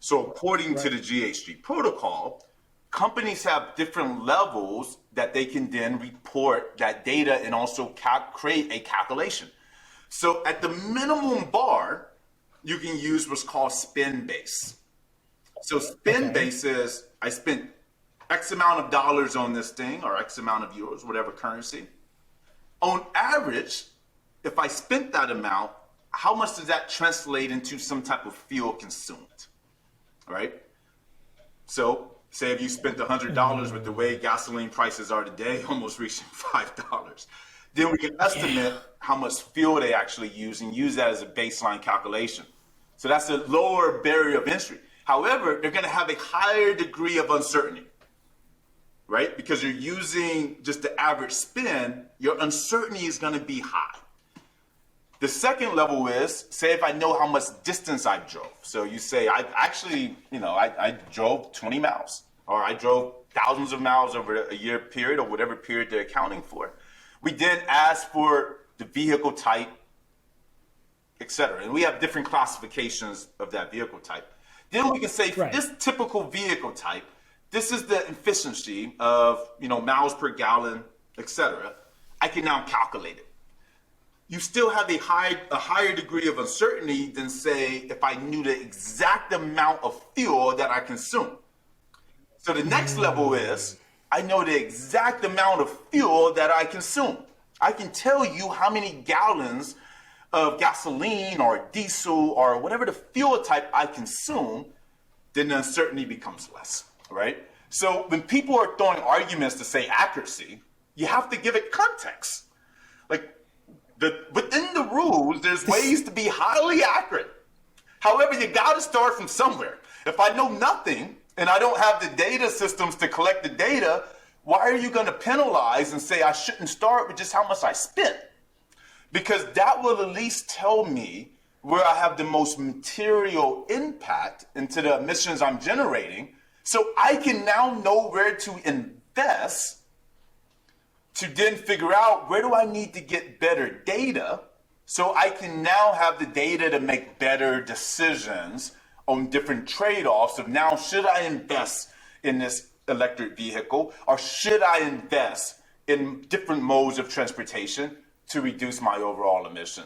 So according to Right. the GHG protocol, companies have different levels that they can then report that data and also create a calculation. So at the minimum bar, you can use what's called spend base. So spend Okay. base is I spent X amount of dollars on this thing or X amount of euros, whatever currency. On average, if I spent that amount, how much does that translate into some type of fuel consumed? Right? So say if you spent $100 with the way gasoline prices are today, almost reaching $5, then we can estimate Yeah. how much fuel they actually use and use that as a baseline calculation. So that's a lower barrier of entry. However, they're going to have a higher degree of uncertainty, right? Because you're using just the average spend, your uncertainty is going to be high. The second level is, say if I know how much distance I drove. So you say, I actually, I drove 20 miles, or I drove thousands of miles over a year period, or whatever period they're accounting for. We then ask for the vehicle type, etc. And we have different classifications of that vehicle type. Then we can say, for Right. this typical vehicle type, this is the efficiency of, miles per gallon, etc. I can now calculate it. You still have a higher degree of uncertainty than, say, if I knew the exact amount of fuel that I consume. So the next level is I know the exact amount of fuel that I consume. I can tell you how many gallons of gasoline or diesel or whatever the fuel type I consume, then the uncertainty becomes less, right? So when people are throwing arguments to say accuracy, you have to give it context. Like, within the rules, there's ways to be highly accurate. However, you got to start from somewhere. If I know nothing and I don't have the data systems to collect the data, why are you going to penalize and say I shouldn't start with just how much I spent? Because that will at least tell me where I have the most material impact into the emissions I'm generating, so I can now know where to invest to then figure out where do I need to get better data so I can now have the data to make better decisions on different trade-offs of now, should I invest in this electric vehicle or should I invest in different modes of transportation to reduce my overall emissions?